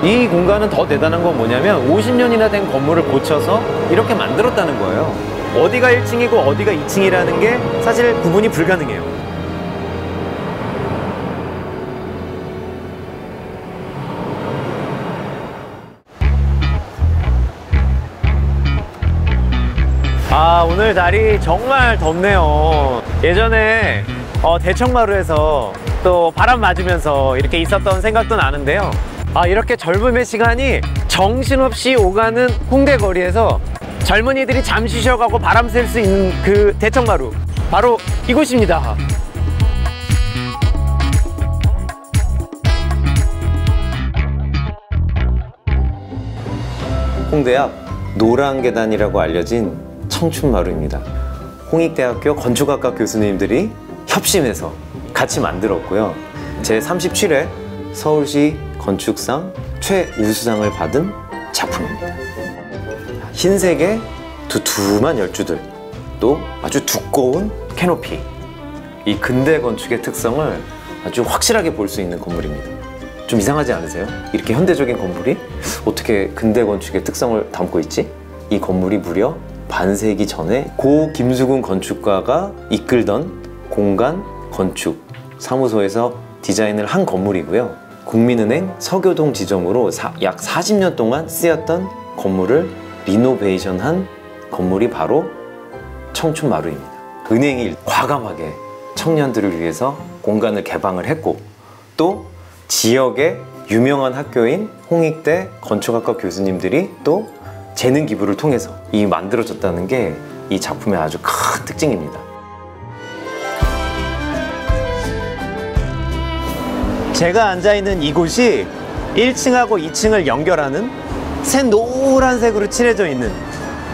이 공간은 더 대단한 건 뭐냐면 50년이나 된 건물을 고쳐서 이렇게 만들었다는 거예요. 어디가 1층이고 어디가 2층이라는 게 사실 구분이 불가능해요. 아, 오늘 날이 정말 덥네요. 예전에 대청마루에서 또 바람 맞으면서 이렇게 있었던 생각도 나는데요. 아, 이렇게 젊음의 시간이 정신없이 오가는 홍대 거리에서 젊은이들이 잠시 쉬어가고 바람 쐴 수 있는 그 대청마루, 바로 이곳입니다. 홍대 앞 노란 계단이라고 알려진 청춘마루입니다. 홍익대학교 건축학과 교수님들이 협심해서 같이 만들었고요. 제37회 서울시 건축상 최우수상을 받은 작품입니다. 흰색의 두툼한 열주들, 또 아주 두꺼운 캐노피, 이 근대 건축의 특성을 아주 확실하게 볼 수 있는 건물입니다. 좀 이상하지 않으세요? 이렇게 현대적인 건물이 어떻게 근대 건축의 특성을 담고 있지? 이 건물이 무려 반세기 전에 고 김수근 건축가가 이끌던 공간 건축 사무소에서 디자인을 한 건물이고요. 국민은행 서교동 지점으로 약 40년 동안 쓰였던 건물을 리노베이션한 건물이 바로 청춘마루입니다. 은행이 과감하게 청년들을 위해서 공간을 개방을 했고, 또 지역의 유명한 학교인 홍익대 건축학과 교수님들이 또 재능 기부를 통해서 이 만들어졌다는 게 이 작품의 아주 큰 특징입니다. 제가 앉아있는 이곳이 1층하고 2층을 연결하는 새 노란색으로 칠해져 있는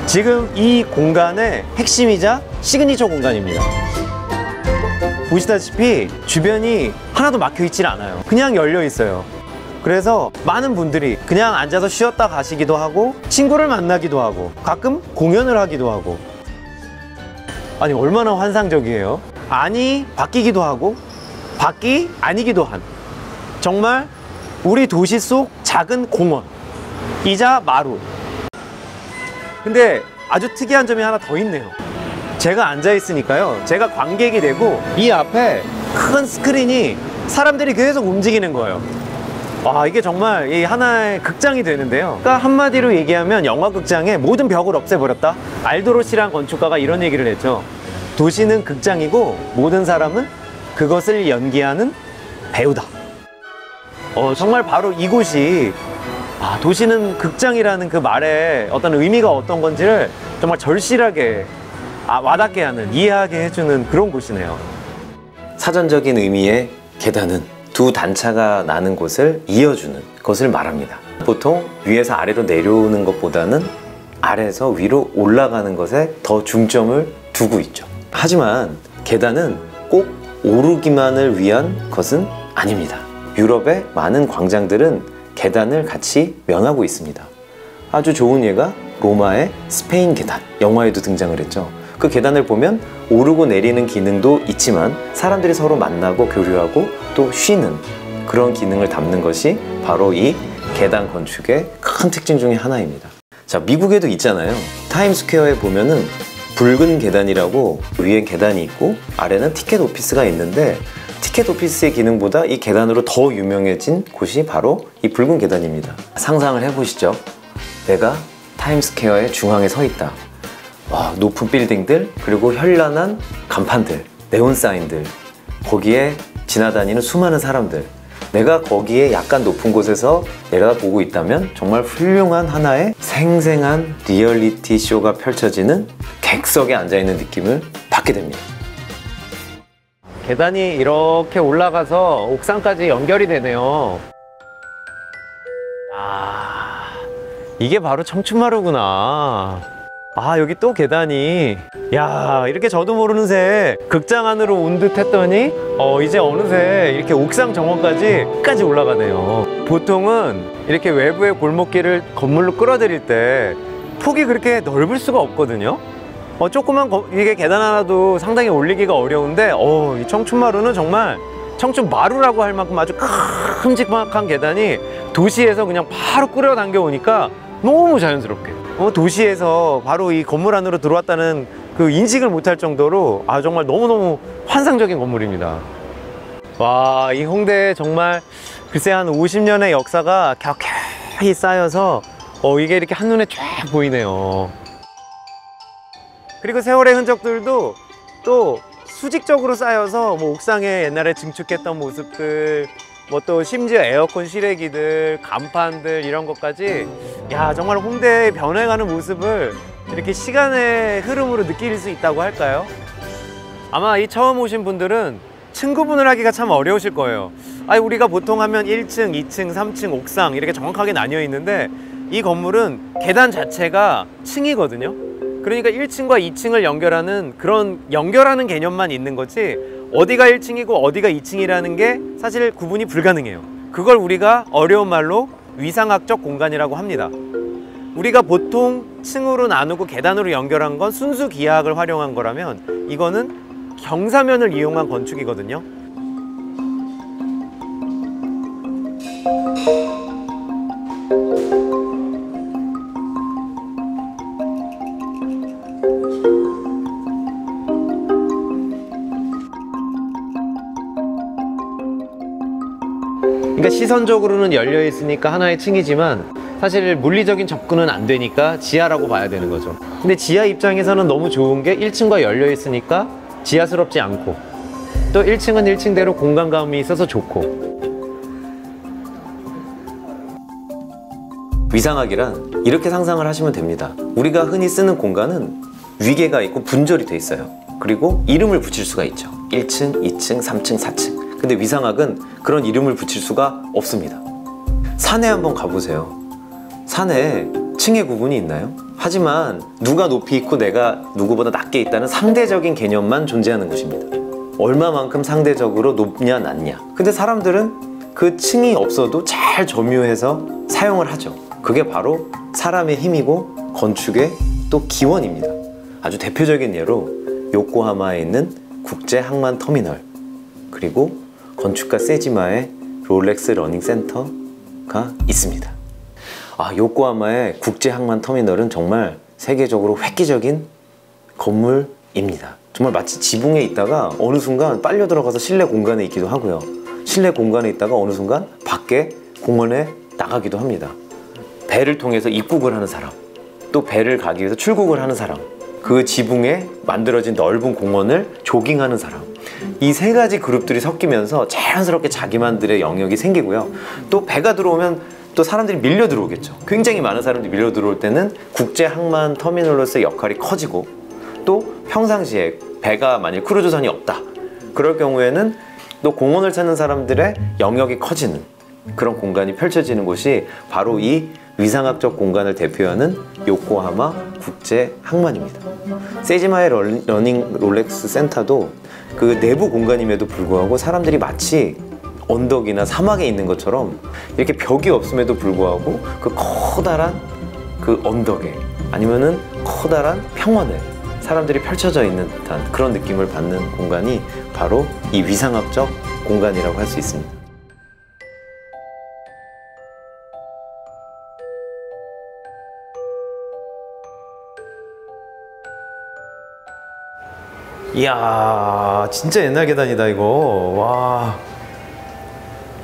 지금 이 공간의 핵심이자 시그니처 공간입니다. 보시다시피 주변이 하나도 막혀 있질 않아요. 그냥 열려 있어요. 그래서 많은 분들이 그냥 앉아서 쉬었다 가시기도 하고, 친구를 만나기도 하고, 가끔 공연을 하기도 하고. 아니, 얼마나 환상적이에요. 안이 바뀌기도 하고 밖이 아니기도 한, 정말 우리 도시 속 작은 공원이자 마루. 근데 아주 특이한 점이 하나 더 있네요. 제가 앉아 있으니까요, 제가 관객이 되고 이 앞에 큰 스크린이 사람들이 계속 움직이는 거예요. 와, 이게 정말 이 하나의 극장이 되는데요. 그러니까 한마디로 얘기하면 영화극장의 모든 벽을 없애버렸다. 알도로시란 건축가가 이런 얘기를 했죠. 도시는 극장이고 모든 사람은 그것을 연기하는 배우다. 정말 바로 이곳이 도시는 극장이라는 그 말의 어떤 의미가 어떤 건지를 정말 절실하게 와닿게 하는, 이해하게 해주는 그런 곳이네요. 사전적인 의미의 계단은 두 단차가 나는 곳을 이어주는 것을 말합니다. 보통 위에서 아래로 내려오는 것보다는 아래에서 위로 올라가는 것에 더 중점을 두고 있죠. 하지만 계단은 꼭 오르기만을 위한 것은 아닙니다. 유럽의 많은 광장들은 계단을 같이 면하고 있습니다. 아주 좋은 예가 로마의 스페인 계단, 영화에도 등장을 했죠. 그 계단을 보면 오르고 내리는 기능도 있지만 사람들이 서로 만나고 교류하고 또 쉬는 그런 기능을 담는 것이 바로 이 계단 건축의 큰 특징 중에 하나입니다. 자, 미국에도 있잖아요. 타임스퀘어에 보면은 붉은 계단이라고 위에 계단이 있고 아래는 티켓 오피스가 있는데, 티켓 오피스의 기능보다 이 계단으로 더 유명해진 곳이 바로 이 붉은 계단입니다. 상상을 해보시죠. 내가 타임스퀘어의 중앙에 서 있다. 높은 빌딩들, 그리고 현란한 간판들, 네온 사인들, 거기에 지나다니는 수많은 사람들, 내가 거기에 약간 높은 곳에서 내려다보고 있다면 정말 훌륭한 하나의 생생한 리얼리티 쇼가 펼쳐지는 객석에 앉아있는 느낌을 받게 됩니다. 계단이 이렇게 올라가서 옥상까지 연결이 되네요. 이게 바로 청춘마루구나. 여기 또 계단이, 야, 이렇게 저도 모르는 새 극장 안으로 온 듯 했더니 이제 어느새 이렇게 옥상 정원까지 올라가네요. 보통은 이렇게 외부의 골목길을 건물로 끌어들일 때 폭이 그렇게 넓을 수가 없거든요. 조그만 이게 계단 하나도 상당히 올리기가 어려운데 이 청춘마루는 정말 청춘마루라고 할 만큼 아주 큼직한 계단이 도시에서 그냥 바로 끌어당겨 오니까 너무 자연스럽게 도시에서 바로 이 건물 안으로 들어왔다는 그 인식을 못할 정도로 정말 너무너무 환상적인 건물입니다. 와, 이 홍대 정말 글쎄 한 50년의 역사가 격하게 쌓여서 이게 이렇게 한눈에 쫙 보이네요. 그리고 세월의 흔적들도 또 수직적으로 쌓여서 뭐 옥상에 옛날에 증축했던 모습들, 뭐 또 심지어 에어컨 실외기들, 간판들 이런 것까지 정말 홍대의 변해가는 모습을 이렇게 시간의 흐름으로 느낄 수 있다고 할까요? 아마 이 처음 오신 분들은 층 구분을 하기가 참 어려우실 거예요. 우리가 보통 하면 1층, 2층, 3층, 옥상 이렇게 정확하게 나뉘어 있는데 이 건물은 계단 자체가 층이거든요. 그러니까 1층과 2층을 연결하는 그런 연결하는 개념만 있는 거지 어디가 1층이고 어디가 2층이라는 게 사실 구분이 불가능해요. 그걸 우리가 어려운 말로 위상학적 공간이라고 합니다. 우리가 보통 층으로 나누고 계단으로 연결한 건 순수 기하학을 활용한 거라면 이거는 경사면을 이용한 건축이거든요. 그러니까 시선적으로는 열려 있으니까 하나의 층이지만 사실 물리적인 접근은 안 되니까 지하라고 봐야 되는 거죠. 근데 지하 입장에서는 너무 좋은 게 1층과 열려 있으니까 지하스럽지 않고 또 1층은 1층대로 공간감이 있어서 좋고. 위상학이란 이렇게 상상을 하시면 됩니다. 우리가 흔히 쓰는 공간은 위계가 있고 분절이 돼 있어요. 그리고 이름을 붙일 수가 있죠. 1층, 2층, 3층, 4층. 근데 위상학은 그런 이름을 붙일 수가 없습니다. 산에 한번 가보세요. 산에 층의 구분이 있나요? 하지만 누가 높이 있고 내가 누구보다 낮게 있다는 상대적인 개념만 존재하는 것입니다. 얼마만큼 상대적으로 높냐 낮냐. 근데 사람들은 그 층이 없어도 잘 점유해서 사용을 하죠. 그게 바로 사람의 힘이고 건축의 또 기원입니다. 아주 대표적인 예로 요코하마에 있는 국제항만터미널, 그리고 건축가 세지마의 롤렉스 러닝 센터가 있습니다. 요코하마의 국제항만터미널은 정말 세계적으로 획기적인 건물입니다. 정말 마치 지붕에 있다가 어느 순간 빨려 들어가서 실내 공간에 있기도 하고요. 실내 공간에 있다가 어느 순간 밖에 공원에 나가기도 합니다. 배를 통해서 입국을 하는 사람, 또 배를 가기 위해서 출국을 하는 사람, 그 지붕에 만들어진 넓은 공원을 조깅하는 사람, 이 세 가지 그룹들이 섞이면서 자연스럽게 자기만들의 영역이 생기고요. 또 배가 들어오면 또 사람들이 밀려 들어오겠죠. 굉장히 많은 사람들이 밀려 들어올 때는 국제항만 터미널로서의 역할이 커지고, 또 평상시에 배가 만일 크루즈선이 없다 그럴 경우에는 또 공원을 찾는 사람들의 영역이 커지는 그런 공간이 펼쳐지는 곳이 바로 이 위상학적 공간을 대표하는 요코하마 국제항만입니다. 세지마의 러닝 롤렉스 센터도 그 내부 공간임에도 불구하고 사람들이 마치 언덕이나 사막에 있는 것처럼 이렇게 벽이 없음에도 불구하고 그 커다란 그 언덕에 아니면은 커다란 평원에 사람들이 펼쳐져 있는 듯한 그런 느낌을 받는 공간이 바로 이 위상학적 공간이라고 할 수 있습니다. 이야, 진짜 옛날 계단이다 이거. 와,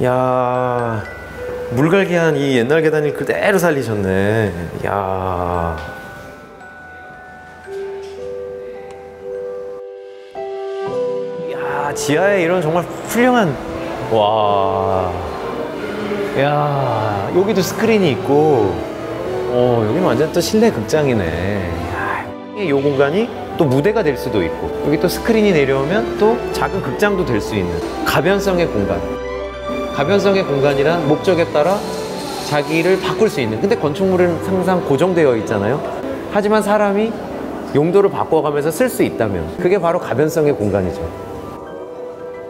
야, 물갈기한 이 옛날 계단을 그대로 살리셨네. 야, 지하에 이런 정말 훌륭한, 와, 야, 여기도 스크린이 있고, 여기는 완전 또 실내 극장이네. 야, 이 공간이 또 무대가 될 수도 있고, 여기 또 스크린이 내려오면 또 작은 극장도 될 수 있는 가변성의 공간. 가변성의 공간이란 목적에 따라 자기를 바꿀 수 있는, 근데 건축물은 항상 고정되어 있잖아요. 하지만 사람이 용도를 바꿔가면서 쓸 수 있다면 그게 바로 가변성의 공간이죠.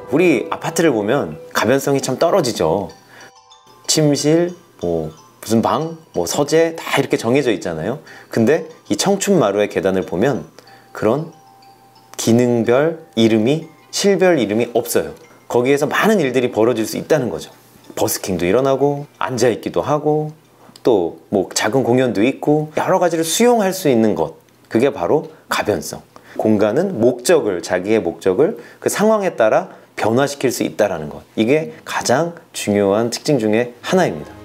우리 아파트를 보면 가변성이 참 떨어지죠. 침실, 무슨 방, 서재 다 이렇게 정해져 있잖아요. 근데 이 청춘마루의 계단을 보면 그런 기능별 이름이, 실별 이름이 없어요. 거기에서 많은 일들이 벌어질 수 있다는 거죠. 버스킹도 일어나고 앉아있기도 하고 또 뭐 작은 공연도 있고 여러 가지를 수용할 수 있는 것, 그게 바로 가변성. 공간은 목적을, 자기의 목적을 그 상황에 따라 변화시킬 수 있다는 것, 이게 가장 중요한 특징 중에 하나입니다.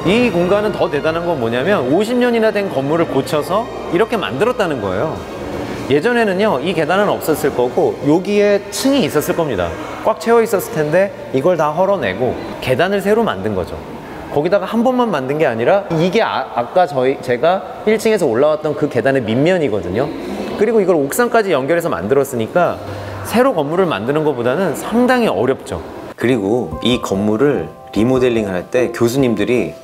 이 공간은 더 대단한 건 뭐냐면 50년이나 된 건물을 고쳐서 이렇게 만들었다는 거예요. 예전에는요, 이 계단은 없었을 거고 여기에 층이 있었을 겁니다. 꽉 채워 있었을 텐데 이걸 다 헐어내고 계단을 새로 만든 거죠. 거기다가 한 번만 만든 게 아니라 이게 아까 제가 1층에서 올라왔던 그 계단의 밑면이거든요. 그리고 이걸 옥상까지 연결해서 만들었으니까 새로 건물을 만드는 것보다는 상당히 어렵죠. 그리고 이 건물을 리모델링 할 때 교수님들이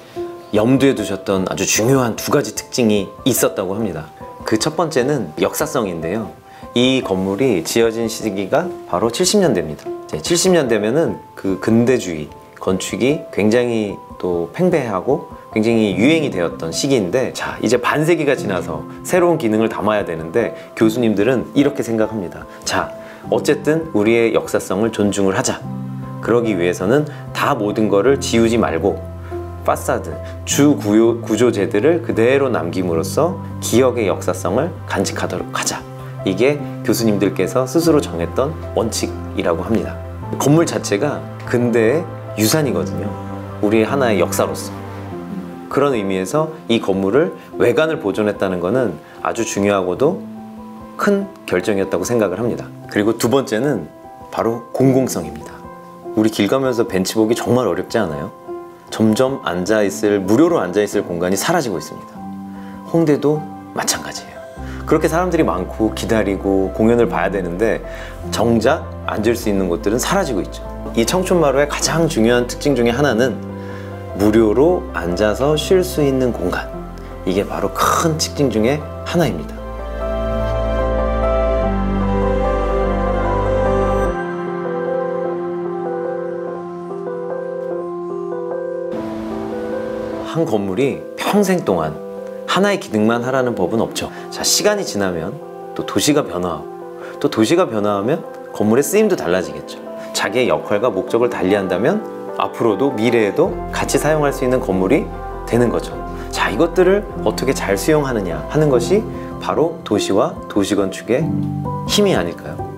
염두에 두셨던 아주 중요한 두 가지 특징이 있었다고 합니다. 그 첫 번째는 역사성인데요. 이 건물이 지어진 시기가 바로 70년대입니다. 70년대면은 그 근대주의 건축이 굉장히 또 팽배하고 굉장히 유행이 되었던 시기인데, 자, 이제 반세기가 지나서 새로운 기능을 담아야 되는데 교수님들은 이렇게 생각합니다. 자, 어쨌든 우리의 역사성을 존중을 하자. 그러기 위해서는 다 모든 거를 지우지 말고 파사드, 주 구조재들을 그대로 남김으로써 기억의 역사성을 간직하도록 하자. 이게 교수님들께서 스스로 정했던 원칙이라고 합니다. 건물 자체가 근대의 유산이거든요. 우리의 하나의 역사로서. 그런 의미에서 이 건물을 외관을 보존했다는 것은 아주 중요하고도 큰 결정이었다고 생각을 합니다. 그리고 두 번째는 바로 공공성입니다. 우리 길 가면서 벤치 보기 정말 어렵지 않아요? 점점 무료로 앉아있을 공간이 사라지고 있습니다. 홍대도 마찬가지예요. 그렇게 사람들이 많고 기다리고 공연을 봐야 되는데 정작 앉을 수 있는 곳들은 사라지고 있죠. 이 청춘마루의 가장 중요한 특징 중에 하나는 무료로 앉아서 쉴 수 있는 공간. 이게 바로 큰 특징 중에 하나입니다. 한 건물이 평생 동안 하나의 기능만 하라는 법은 없죠. 자, 시간이 지나면 또 도시가 변화하고 또 도시가 변화하면 건물의 쓰임도 달라지겠죠. 자기의 역할과 목적을 달리한다면 앞으로도 미래에도 같이 사용할 수 있는 건물이 되는 거죠. 자, 이것들을 어떻게 잘 수용하느냐 하는 것이 바로 도시와 도시건축의 힘이 아닐까요?